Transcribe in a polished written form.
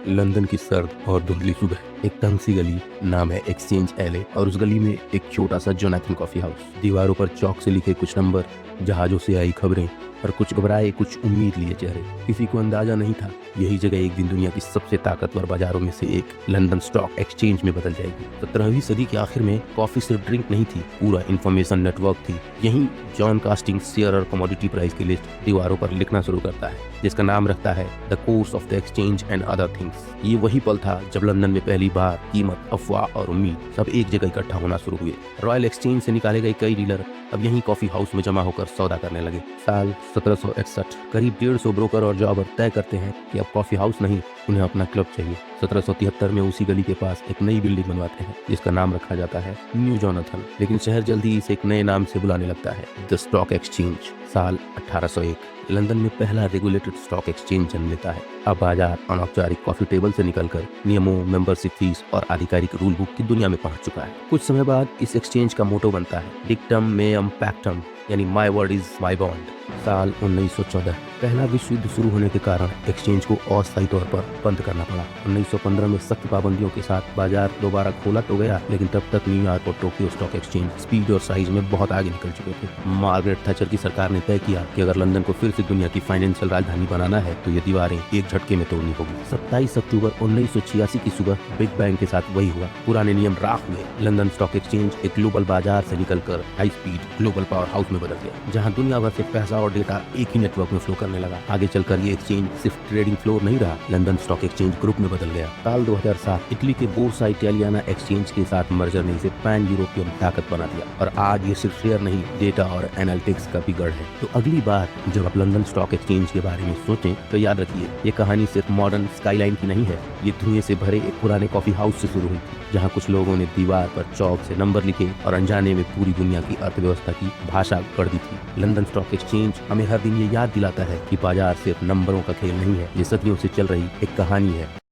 London की सर्द और धुंधली सुबह, एक तंग सी गली, नाम है एक्सचेंज एले, और उस गली में एक छोटा सा जोनाथन कॉफी हाउस। दीवारों पर चौक से लिखे कुछ नंबर, जहाजों से आई खबरें और कुछ घबराए कुछ उम्मीद लिए चेहरे। किसी को अंदाजा नहीं था यही जगह एक दिन दुनिया की सबसे ताकतवर बाजारों में से एक लंदन स्टॉक एक्सचेंज में बदल जाएगी। 17वीं सदी के आखिर में कॉफी सिर्फ ड्रिंक नहीं थी, पूरा इंफॉर्मेशन नेटवर्क थी। यहीं जॉन कास्टिंग शेयर और कमोडिटी प्राइस की लिस्ट दीवारों पर लिखना शुरू करता है, जिसका नाम रखता है the course of the exchange and other things. ये वही पल था जब लंदन में पहली बार कीमत, अफवाह और उम्मीद सब एक जगह इकट्ठा होना शुरू हुए। रॉयल एक्सचेंज से निकाले गए कई डीलर अब यहीं कॉफी हाउस में जमा होकर सौदा करने लगे। साल 1761, करीब 150 ब्रोकर और जॉबर तय करते हैं कि अब कॉफी हाउस नहीं, उन्हें अपना क्लब चाहिए। 1773 में उसी गली के पास एक नई बिल्डिंग बनवाते हैं, जिसका नाम रखा जाता है न्यू जोनाथन। लेकिन शहर जल्दी इसे एक नए नाम से बुलाने लगता है, द स्टॉक एक्सचेंज। साल 1801, लंदन में पहला रेगुलेटेड स्टॉक एक्सचेंज जन्म लेता है। अब बाजार अनौपचारिक कॉफी टेबल से निकलकर नियमों, मेंबरशिप फीस और आधिकारिक रूल बुक की दुनिया में पहुंच चुका है। कुछ समय बाद इस एक्सचेंज का मोटो बनता है डिक्टम मेयम पैक्टम, यानी my word is my bond. साल 1914, पहला विश्व युद्ध शुरू होने के कारण एक्सचेंज को अस्थायी तौर पर बंद करना पड़ा। 1915 में सख्त पाबंदियों के साथ बाजार दोबारा खोला तो गया, लेकिन तब तक न्यूयॉर्क और टोक्यो स्टॉक एक्सचेंज स्पीड और साइज में बहुत आगे निकल चुके थे। मार्गरेट थैचर की सरकार ने तय किया कि अगर लंदन को फिर से दुनिया की फाइनेंशियल राजधानी बनाना है तो ये दीवारें एक झटके में तोड़नी होगी। 27 अक्टूबर 1986 की सुबह बिग बैंग के साथ वही हुआ। पुराने नियम राख हुए। लंदन स्टॉक एक्सचेंज एक ग्लोबल बाजार से निकलकर high speed global power house में बदल गया, जहां दुनिया भर से पैसा और डेटा एक ही नेटवर्क में फ्लो करने लगा। आगे चलकर ये एक्सचेंज सिर्फ ट्रेडिंग फ्लोर नहीं रहा, लंदन स्टॉक एक्सचेंज ग्रुप में बदल गया। साल 2007, इटली के बोर्सा इटालियाना एक्सचेंज के साथ मर्जर ने इसे पैन यूरोपियन ताकत बना दिया, और आज ये सिर्फ शेयर नहीं, डेटा और एनालिटिक्स का भी गढ़ है। तो अगली बार जब आप लंदन स्टॉक एक्सचेंज के बारे में सोचें तो याद रखिए, ये कहानी सिर्फ मॉडर्न स्काईलाइन की नहीं है। ये धुएं से भरे एक पुराने कॉफी हाउस से शुरू हुई थी, जहाँ कुछ लोगों ने दीवार पर चौक से नंबर लिखे और अनजाने में पूरी दुनिया की अर्थव्यवस्था की भाषा गढ़ दी थी। लंदन स्टॉक एक्सचेंज हमें हर दिन ये याद दिलाता है कि बाजार सिर्फ नंबरों का खेल नहीं है, ये सदियों से चल रही एक कहानी है।